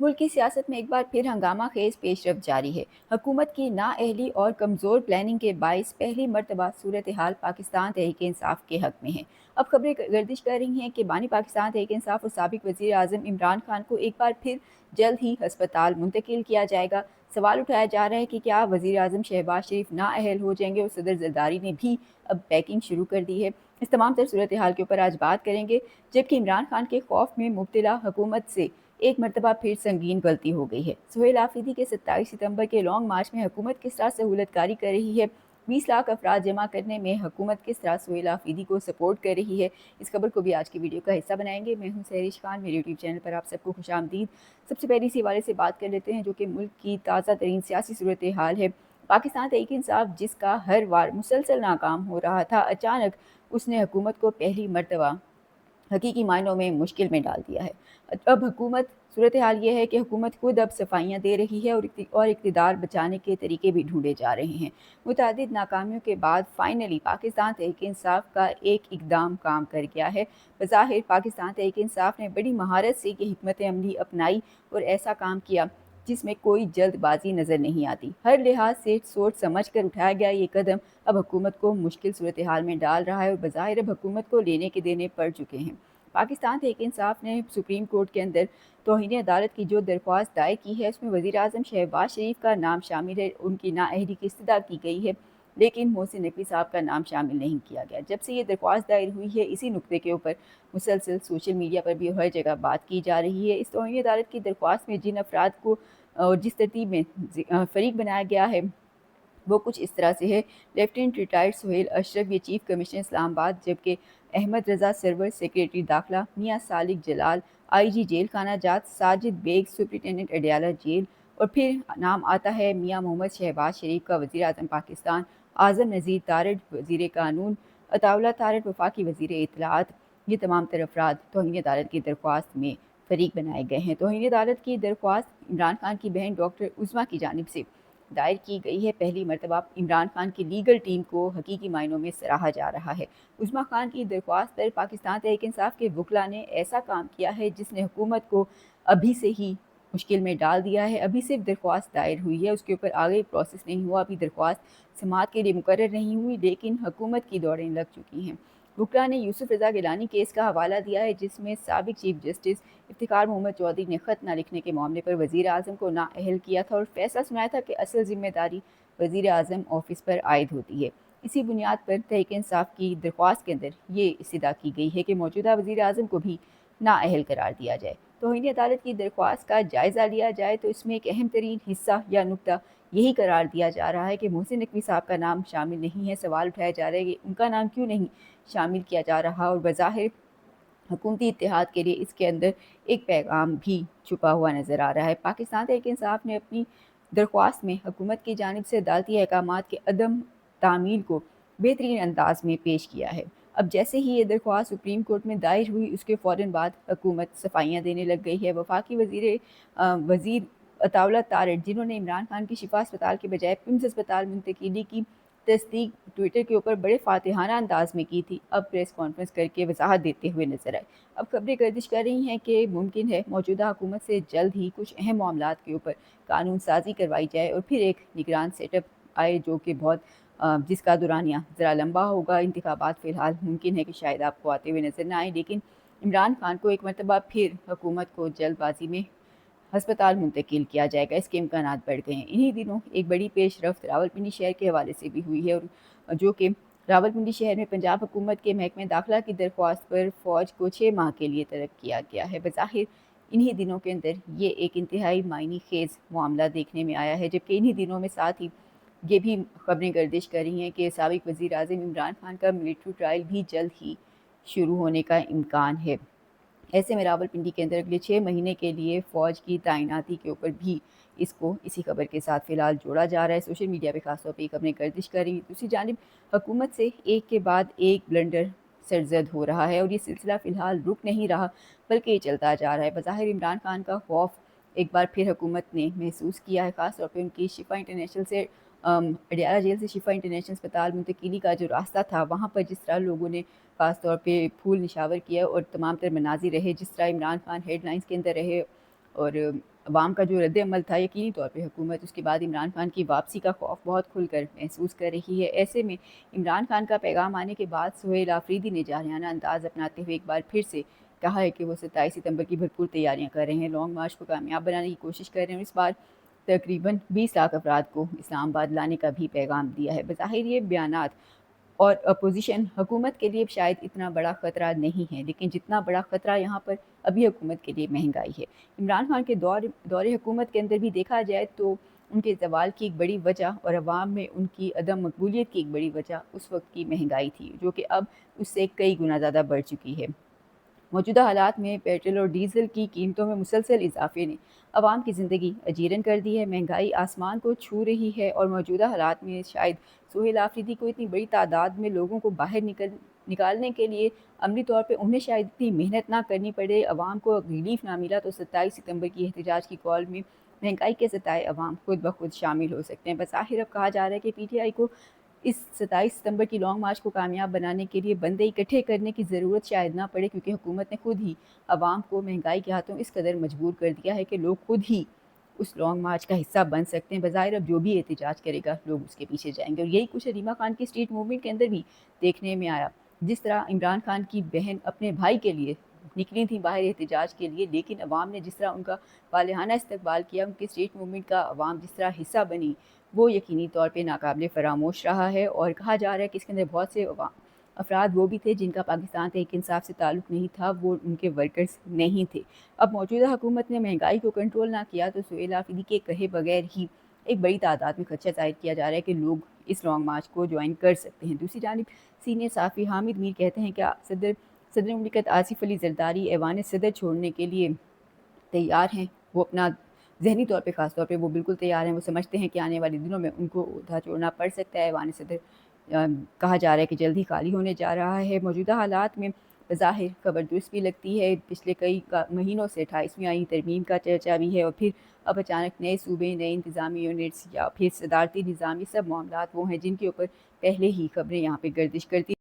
मुल्क की सियासत में एक बार फिर हंगामा खेज पेशरफ जारी है। हुकूमत की नाअहली और कमज़ोर प्लानिंग के बायस पहली मरतबा सूरत हाल पाकिस्तान तहरीक इंसाफ के हक में है। अब खबरें गर्दिश कर रही हैं कि बानी पाकिस्तान तहरीक इंसाफ और साबिक वज़ीर आज़म इमरान खान को एक बार फिर जल्द ही हस्पताल मुंतकिल किया जाएगा। सवाल उठाया जा रहा है कि क्या वज़ीर आज़म शहबाज शरीफ नाअहल हो जाएंगे, और सदर जरदारी ने भी अब पैकिंग शुरू कर दी है। इस तमाम तर सूरत हाल के ऊपर आज बात करेंगे, जबकि इमरान खान के खौफ में मुब्तला हुकूमत से एक मरतबा फिर संगीन गलती हो गई है। सुहेल आफरीदी के 27 सितंबर के लॉन्ग मार्च में हुकूमत किस तरह सहूलत कारी कर रही है, 20 लाख अफराद जमा करने में हुकूमत किस तरह सुहेल आफरीदी को सपोर्ट कर रही है, इस खबर को भी आज की वीडियो का हिस्सा बनाएंगे। मैं हूं सहरिश खान, मेरे यूट्यूब चैनल पर आप सबको खुशामदीद। सबसे पहले इसी हवाले से बात कर लेते हैं, जो कि मुल्क की ताज़ा तरीन सियासी सूरत हाल है। पाकिस्तान तहरीक इंसाफ, जिसका हर बार मुसलसल नाकाम हो रहा था, अचानक उसने हुकूमत को पहली मरतबा हकीकी मायनों में मुश्किल में डाल दिया है। अब हुकूमत सूरत हाल ये है कि हुकूमत खुद अब सफाइयाँ दे रही है और इक़्तिदार बचाने के तरीके भी ढूंढे जा रहे हैं। मुतअद्दिद नाकामियों के बाद फाइनली पाकिस्तान तहरीक इंसाफ का एक इकदाम काम कर गया है। बज़ाहिर पाकिस्तान तहरीक इंसाफ ने बड़ी महारत से ये हिकमत अमली अपनाई और ऐसा काम किया जिसमें कोई जल्दबाजी नज़र नहीं आती। हर लिहाज से सोच समझ कर उठाया गया ये कदम अब हुकूमत को मुश्किल सूरत हाल में डाल रहा है, और बज़ाहिर अब हुकूमत को लेने के देने पड़ चुके हैं। पाकिस्तान तहरीक इंसाफ ने सुप्रीम कोर्ट के अंदर तौहीन अदालत की जो दरख्वास्त दायर की है, उसमें वज़ीर आज़म शहबाज शरीफ का नाम शामिल है। उनकी नाअहली की इस्तदा की गई है, लेकिन मोहसिन नकवी साहब का नाम शामिल नहीं किया गया। जब से ये दरख्वास्त दायर हुई है, इसी नुक्ते के ऊपर मुसलसल सोशल मीडिया पर भी हर जगह बात की जा रही है। इस तौहीन अदालत की दरख्वास्त में जिन अफराद को और जिस तरतीब में फ़रीक बनाया गया है, वो कुछ इस तरह से है। लेफ्टिनेंट रिटायर्ड सुहेल अशरफ, ये चीफ कमिश्नर इस्लामाबाद, जबकि अहमद रज़ा सरवर सेक्रेटरी दाखिला, मियाँ सालिक जलाल आईजी जेल खाना जात, साजिद बेग सुप्रिटेंडेंट अडयाला जेल, और फिर नाम आता है मियाँ मोहम्मद शहबाज शरीफ का वज़ीर आज़म पाकिस्तान, आज़म नज़ीर तारड़ वज़ीर कानून, अताउल्ला तारड़ वफाकी वज़ीर इत्तलाआत। ये तमाम तर अफराद तौहीन अदालत की दरख्वास्त में फ़रीक बनाए गए हैं। तौहीन अदालत की दरख्वास्त इमरान खान की बहन डॉक्टर उज़मा की जानिब से दायर की गई है। पहली मरतबा इमरान खान की लीगल टीम को हकीकी मायनों में सराहा जा रहा है। उज़मा खान की दरख्वास्त पर पाकिस्तान तहरीक इंसाफ के वकला ने ऐसा काम किया है जिसने हुकूमत को अभी से ही मुश्किल में डाल दिया है। अभी सिर्फ दरख्वास्त दायर हुई है, उसके ऊपर आगे प्रोसेस नहीं हुआ। अभी दरख्वास्त समाअत के लिए मुकर्रर नहीं हुई, लेकिन हुकूमत की दौड़ें लग चुकी हैं। वकला ने यूसुफ रज़ा गिलानी केस का हवाला दिया है, जिसमें साबिक चीफ जस्टिस इफ्तिखार मोहम्मद चौधरी ने ख़त न लिखने के मामले पर वज़ीर आज़म को नाअहल किया था और फैसला सुनाया था कि असल ज़िम्मेदारी वज़ीर आज़म ऑफिस पर आयद होती है। इसी बुनियाद पर तहरीक इंसाफ की दरख्वास्त के अंदर ये इस्तदा की गई है कि मौजूदा वज़ीर आज़म को भी नाअहल करार दिया जाए। तौहीन अदालत की दरख्वास्त का जायज़ा लिया जाए तो इसमें एक अहम तरीन हिस्सा या नुक्ता यही करार दिया जा रहा है कि मोहसिन नकवी साहब का नाम शामिल नहीं है। सवाल उठाया जा रहा है कि उनका नाम क्यों नहीं शामिल किया जा रहा, और बज़ाहिर हुकूमती इत्तेहाद के लिए इसके अंदर एक पैगाम भी छुपा हुआ नज़र आ रहा है। पाकिस्तान तहरीक इंसाफ ने अपनी दरख्वास्त में हुकूमत की जानिब से अदालती अहकामात के अदम तामील को बेहतरीन अंदाज में पेश किया है। अब जैसे ही ये दरख्वास्त सुप्रीम कोर्ट में दायर हुई, उसके फ़ौरन बाद हुकूमत सफाइयाँ देने लग गई है। वफाकी वज़ीर अताउल्ला तारड़, जिन्होंने इमरान खान की शिफा अस्पताल के बजाय पिम्स अस्पताल मुंतकिली की तस्दीक ट्विटर के ऊपर बड़े फातिहाना अंदाज में की थी, अब प्रेस कॉन्फ्रेंस करके वजाहत देते हुए नजर आए। अब खबरें गर्दिश कर रही हैं कि मुमकिन है मौजूदा हुकूमत से जल्द ही कुछ अहम मामलात के ऊपर कानून साजी करवाई जाए और फिर एक निगरान सेटअप आए, जो कि बहुत जिसका दौरानिया ज़रा लंबा होगा। इंतखाबात फ़िलहाल मुमकिन है कि शायद आपको आते हुए नजर ना आए, लेकिन इमरान खान को एक मरतबा फिर हुकूमत को जल्दबाजी में हस्पताल मुंतकिल किया जाएगा, इसके इम्कानात बढ़ गए हैं। इन्हीं दिनों एक बड़ी पेशरफ्त रावलपिंडी शहर के हवाले से भी हुई है, और जो कि रावलपिंडी शहर में पंजाब हुकूमत के महकमे दाखिला की दरख्वास्त पर फ़ौज को 6 माह के लिए तलब किया गया है। बज़ाहिर इन्हीं दिनों के अंदर ये एक इंतहाई मायनी खेज़ मामला देखने में आया है, जबकि इन्हीं दिनों में साथ ही ये भी खबरें गर्दिश कर रही हैं कि साबिक वज़ीर आज़म इमरान खान का मिलिट्री ट्रायल भी जल्द ही शुरू होने का इम्कान है। ऐसे में रावलपिंडी के अंदर अगले 6 महीने के लिए फ़ौज की तैनाती के ऊपर भी इसको इसी खबर के साथ फ़िलहाल जोड़ा जा रहा है। सोशल मीडिया पे खासतौर पे खबरें गर्दिश कर रही हैं। दूसरी जानिब हुकूमत से एक के बाद एक ब्लंडर सरजद हो रहा है, और ये सिलसिला फ़िलहाल रुक नहीं रहा, बल्कि ये चलता जा रहा है। बज़ाहिर इमरान खान का खौफ एक बार फिर हुकूमत ने महसूस किया है, ख़ास तौर पे उनकी शिफा इंटरनेशनल से अडयाला जेल से शिफा इंटरनेशनल अस्पताल मुंतकिली का जो रास्ता था, वहाँ पर जिस तरह लोगों ने ख़ास तौर पे फूल निशावर किया और तमाम तर मनाज़िर रहे, जिस तरह इमरान खान हेडलाइंस के अंदर रहे और عوام کا جو رد عمل تھا یقینی طور پہ حکومت اس کے بعد عمران خان کی واپسی کا خوف بہت کھل کر محسوس کر رہی ہے۔ ایسے میں عمران خان کا پیغام آنے کے بعد سہیل آفریدی نے جارحانہ انداز اپناتے ہوئے ایک بار پھر سے کہا ہے کہ وہ 27 ستمبر کی بھرپور تیاریاں کر رہے ہیں، لانگ مارچ کو کامیاب بنانے کی کوشش کر رہے ہیں اور اس بار تقریباً 20 لاکھ افراد کو اسلام آباد لانے کا بھی پیغام دیا ہے۔ بظاہر یہ بیانات اور اپوزیشن حکومت کے لیے شاید اتنا بڑا خطرہ نہیں ہے، لیکن جتنا بڑا خطرہ یہاں پر ابھی حکومت کے لیے مہنگائی ہے۔ عمران خان کے دور حکومت کے اندر بھی دیکھا جائے تو ان کے زوال کی ایک بڑی وجہ اور عوام میں ان کی عدم مقبولیت کی ایک بڑی وجہ اس وقت کی مہنگائی تھی، جو کہ اب اس سے کئی گنا زیادہ بڑھ چکی ہے۔ موجودہ حالات میں پیٹرول اور ڈیزل کی قیمتوں میں مسلسل اضافے نے عوام کی زندگی اجیرن کر دی ہے، مہنگائی آسمان کو چھو رہی ہے اور موجودہ حالات میں شاید سہیل آفریدی کو اتنی بڑی تعداد میں لوگوں کو باہر نکالنے کے لیے عملی طور پہ انہیں شاید اتنی محنت نہ کرنی پڑے، عوام کو ریلیف نہ ملا تو 27 ستمبر کی احتجاج کی کال میں مہنگائی کے ستائے عوام خود بخود شامل ہو سکتے ہیں۔ بظاہر اب کہا جا رہا ہے کہ پی ٹی آئی کو اس 27 ستمبر کی لانگ مارچ کو کامیاب بنانے کے لیے بندے اکٹھے کرنے کی ضرورت شاید نہ پڑے، کیونکہ حکومت نے خود ہی عوام کو مہنگائی کے ہاتھوں اس قدر مجبور کر دیا ہے کہ لوگ خود ہی اس لانگ مارچ کا حصہ بن سکتے ہیں۔ بظاہر اب جو بھی احتجاج کرے گا لوگ اس کے پیچھے جائیں گے، اور یہی کچھ حلیمہ خان کی اسٹریٹ موومنٹ کے اندر بھی دیکھنے میں آیا۔ جس طرح عمران خان کی بہن اپنے بھائی کے لیے نکلی تھیں باہر احتجاج کے لیے، لیکن عوام نے جس طرح ان کا والہانہ استقبال کیا، ان کی اسٹریٹ موومنٹ کا عوام جس طرح حصہ بنی، وہ یقینی طور پہ ناقابل فراموش رہا ہے۔ اور کہا جا رہا ہے کہ اس کے اندر بہت سے افراد وہ بھی تھے جن کا پاکستان تحریک انصاف سے تعلق نہیں تھا، وہ ان کے ورکرز نہیں تھے۔ اب موجودہ حکومت نے مہنگائی کو کنٹرول نہ کیا تو سہیل آفریدی کے کہے بغیر ہی ایک بڑی تعداد میں خدشہ ظاہر کیا جا رہا ہے کہ لوگ اس لانگ مارچ کو جوائن کر سکتے ہیں۔ دوسری جانب سینئر صحافی حامد میر کہتے ہیں کہ صدر مملکت آصف علی زرداری ایوان صدر چھوڑنے کے لیے تیار ہیں، وہ اپنا ذہنی طور پہ خاص طور پہ وہ بالکل تیار ہیں، وہ سمجھتے ہیں کہ آنے والے دنوں میں ان کو عہدہ چھوڑنا پڑ سکتا ہے۔ ایوان صدر کہا جا رہا ہے کہ جلد ہی خالی ہونے جا رہا ہے۔ موجودہ حالات میں بظاہر خبر درست بھی لگتی ہے، پچھلے کئی مہینوں سے 28ویں آئین ترمیم کا چرچا بھی ہے، اور پھر اب اچانک نئے صوبے، نئے انتظامی یونٹس یا پھر صدارتی نظام، یہ سب معاملات وہ ہیں جن کے اوپر پہلے ہی خبریں یہاں پہ گردش کرتی